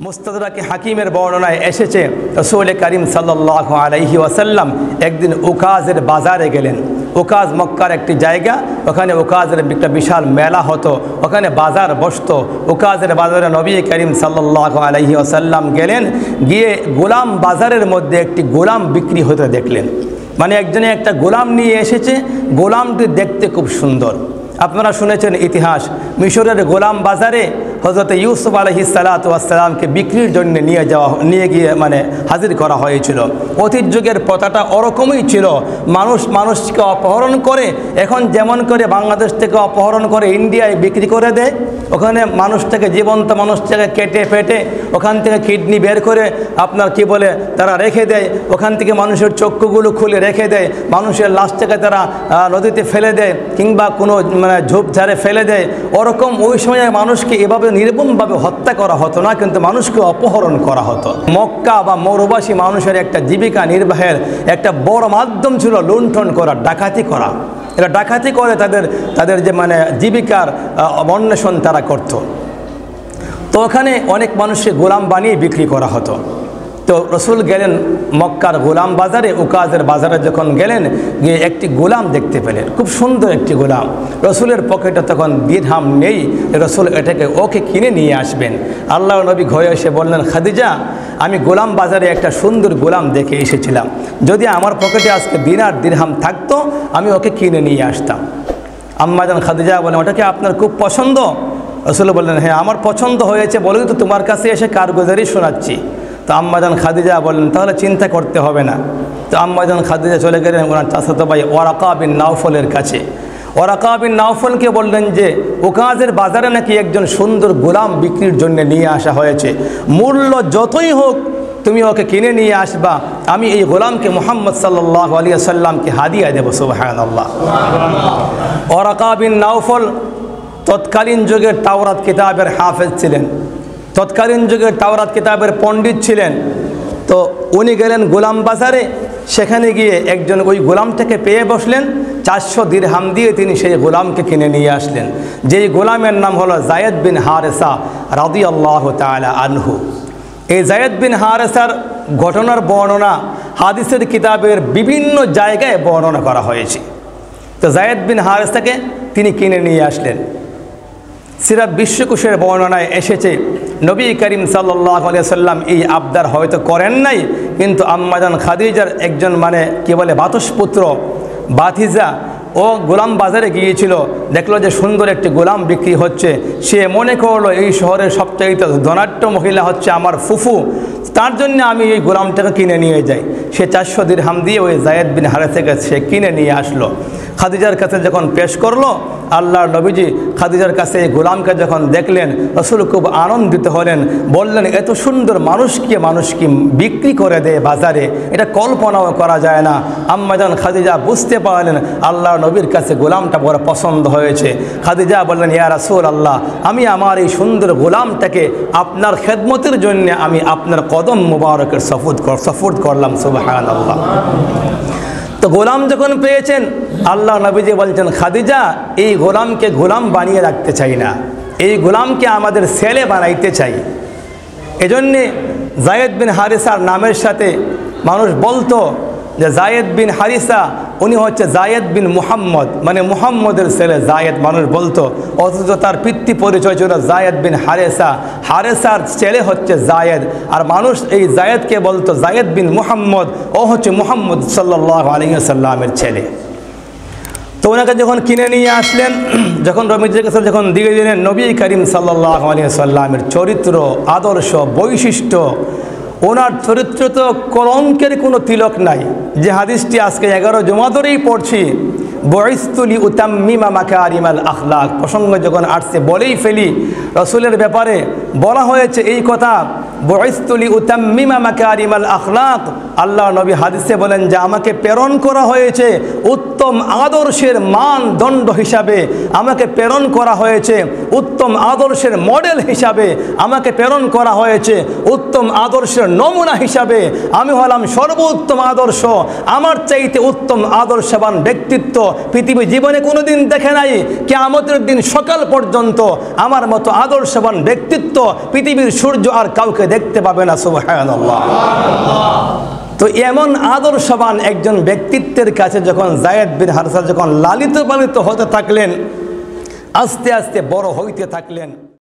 মুস্তাদরাকে হাকিমের বর্ণনায় এসেছে রাসূল করিম সাল্লাল্লাহু আলাইহি ওয়াসাল্লাম একদিন উকাজের বাজারে গেলেন। উকাজ মক্কার একটি জায়গা, ওখানে উকাজের একটা বিশাল মেলা হতো, ওখানে বাজার বসতো। উকাজের বাজারে নবী করিম সাল্লাল্লাহু আলাইহি ওয়াসাল্লাম গেলেন, গিয়ে গোলাম বাজারের মধ্যে একটি গোলাম বিক্রি হতে দেখলেন। মানে একজনে একটা গোলাম নিয়ে এসেছে, গোলামটি দেখতে খুব সুন্দর। আপনারা শুনেছেন ইতিহাস, মিশরের গোলাম বাজারে হযরত ইউসুফ আলাইহিস সালাতু ওয়াস সালামকে বিক্রির জন্য নিয়ে গিয়ে হাজির করা হয়েছিল। অতীত যুগের প্রথাটা ওরকমই ছিল, মানুষকে অপহরণ করে, এখন যেমন করে বাংলাদেশ থেকে অপহরণ করে ইন্ডিয়ায় বিক্রি করে দেয়, ওখানে মানুষটাকে জীবন্ত মানুষটাকে কেটে ফেটে ওখান থেকে কিডনি বের করে তারা রেখে দেয়, ওখান থেকে মানুষের চক্ষুগুলো খুলে রেখে দেয়, মানুষের লাশটাকে তারা নদীতে ফেলে দেয় কিংবা কোনো ঝোপঝাড়ে ফেলে দেয়। ওরকম ওই সময় মানুষকে এভাবে নির্মমভাবে হত্যা করা হতো না, কিন্তু মানুষকে অপহরণ করা হতো। মক্কা বা মরুবাসী মানুষের একটা জীবিকা নির্বাহের একটা বড় মাধ্যম ছিল লুণ্ঠন করা, ডাকাতি করা। এরা ডাকাতি করে তাদের যে জীবিকার অন্বেষণ তারা করত। তো ওখানে অনেক মানুষকে গোলাম বানিয়ে বিক্রি করা হতো। তো রসুল গেলেন মক্কার গোলাম বাজারে, উকাজের বাজারে যখন গেলেন, গিয়ে একটি গোলাম দেখতে পেলেন, খুব সুন্দর একটি গোলাম। রসুলের পকেটে তখন দিরহাম নেই, রসুল ওকে কিনে নিয়ে আসবেন। আল্লাহর নবী ঘরে এসে বললেন, খাদিজা, আমি গোলাম বাজারে একটা সুন্দর গোলাম দেখে এসেছিলাম, যদি আমার পকেটে আজকে দিনার দিরহাম থাকতো আমি ওকে কিনে নিয়ে আসতাম। আম্মাজান খাদিজা বলেন, ওটাকে আপনার খুব পছন্দ? রসুল বললেন, হ্যাঁ আমার পছন্দ হয়েছে, বলেই তো তোমার কাছে এসে কারগুজারি শোনাচ্ছি। তো আম্মাজান খাদিজা বলেন, তাহলে চিন্তা করতে হবে না। তো আম্মাজান খাদিজা চলে গেলেন ওনার চাচাতো ভাই ওয়ারাকা বিন নাওফলের কাছে। ওয়ারাকা বিন নাওফলকে বললেন যে উকাজের বাজারে নাকি একজন সুন্দর গোলাম বিক্রির জন্য নিয়ে আসা হয়েছে, মূল্য যতই হোক তুমি ওকে কিনে নিয়ে আসবা, আমি এই গোলামকে মুহাম্মদ সাল্লাল্লাহু আলাইহি ওয়াসাল্লামকে হাদিয়া দেব। সুবহানাল্লাহ। ওয়ারাকা বিন নাওফল তৎকালীন যুগের তাওরাত কিতাবের হাফেজ ছিলেন, তৎকালীন যুগের তাওরাত কিতাবের পণ্ডিত ছিলেন। তো উনি গেলেন গোলাম বাজারে, সেখানে গিয়ে একজন ওই গোলামটাকে পেয়ে বসলেন। 400 দিরহাম দিয়ে তিনি সেই গোলামকে কিনে নিয়ে আসলেন, যেই গোলামের নাম হলো যায়েদ বিন হারেসা রাদিয়াল্লাহু তাআলা আনহু। এই যায়েদ বিন হারেসার ঘটনার বর্ণনা হাদিসের কিতাবের বিভিন্ন জায়গায় বর্ণনা করা হয়েছে। তো যায়েদ বিন হারেসাকে তিনি কিনে নিয়ে আসলেন। সিরাত বিশ্বকোষের বর্ণনায় এসেছে নবী করিম সাল্লাল্লাহু আলাইহি ওয়াসাল্লাম এই আবদার হয়তো করেন নাই, কিন্তু আম্মাজান খাদিজার একজন বাতসপুত্র বাতিজা, ও গোলাম বাজারে গিয়েছিল, দেখলো যে সুন্দর একটি গোলাম বিক্রি হচ্ছে। সে মনে করলো এই শহরের সবচাইতে ধনাঢ্য মহিলা হচ্ছে আমার ফুফু, তার জন্য আমি এই গোলামটাকে কিনে নিয়ে যাই। সে 400 দিরহাম দিয়ে ওই যায়েদ বিন হারেসাকে সে কিনে নিয়ে আসলো। খাদিজার কাছে যখন পেশ করলো, আল্লাহর নবীজি খাদিজার কাছে এই গোলামকে যখন দেখলেন, রাসূল খুব আনন্দিত হলেন, বললেন, এত সুন্দর মানুষকে বিক্রি করে দেয় বাজারে, এটা কল্পনাও করা যায় না। আম্মাজান খাদিজা বুঝতে পারলেন আল্লাহর নবীর কাছে গোলামটা বড় পছন্দ হয়েছে। খাদিজা বললেন, ইয়া রাসূলুল্লাহ, আমি আমার এই সুন্দর গোলামটাকে আপনার খেদমতের জন্য আমি আপনার কদম মুবারকের সফুর্দ করলাম। সুবহানাল্লাহ। তো গোলাম যখন পেয়েছেন, আল্লাহ নবীজি বলছেন, খাদিজা, এই গোলামকে গোলাম বানিয়ে রাখতে চাই না, এই গোলামকে আমাদের ছেলে বানাইতে চাই। এজন্যে যায়েদ বিন হারিসার নামের সাথে মানুষ বলতো যে যায়েদ বিন হারিসা, উনি হচ্ছে যায়েদ বিন মুহাম্মদ, মুহাম্মদের ছেলে যায়েদ মানুষ বলতো, অথচ তার পিতৃ পরিচয় ছিল যায়েদ বিন হারেসা। হারেসার ছেলে হচ্ছে যায়েদ, আর মানুষ এই যায়েদকে বলতো যায়েদ বিন মুহাম্মদ, ও হচ্ছে মুহাম্মদ সাল্লাল্লাহু আলাইহি ওয়াসাল্লামের ছেলে। তো ওনাকে যখন কিনে নিয়ে আসলেন, যখন নবীজির কাছে যখন দিয়ে দিলেন, নবী করিম সাল্লাল্লাহু আলাইহি ওয়াসাল্লামের চরিত্র, আদর্শ, বৈশিষ্ট্য, ওনার চরিত্র তো কলঙ্কের কোনো তিলক নাই। যে হাদিসটি আজকে 11 জুমা ধরেই পড়ছি, বুইসতু লিউতাম্মিমা মাকারিমাল আখলাক, প্রসঙ্গ যখন আসছে বলেই ফেলি, রসুলের ব্যাপারে বলা হয়েছে এই কথা, বুইসতু লিউতাম্মিমা মাকারিমাল আখলাক। আল্লাহ নবী হাদিসে বলেন যে আমাকে প্রেরণ করা হয়েছে উত্তম আদর্শের মানদণ্ড হিসাবে, আমাকে প্রেরণ করা হয়েছে উত্তম আদর্শের মডেল হিসাবে, আমাকে প্রেরণ করা হয়েছে উত্তম আদর্শের নমুনা হিসাবে। আমি হলাম সর্বোত্তম আদর্শ, আমার চাইতে উত্তম আদর্শবান ব্যক্তিত্ব পৃথিবী জীবনে কোনোদিন দেখে নাই। কিয়ামতের দিন সকাল পর্যন্ত আমার মতো আদর্শবান ব্যক্তিত্ব পৃথিবীর সূর্য আর কাউকে দেখতে পাবে না। সুবহানাল্লাহ। তো এমন আদর্শবান একজন ব্যক্তিত্বের কাছে যখন যায়েদ বিন হারসা যখন লালিত পালিত হতে থাকলেন, আস্তে আস্তে বড় হইতে থাকলেন।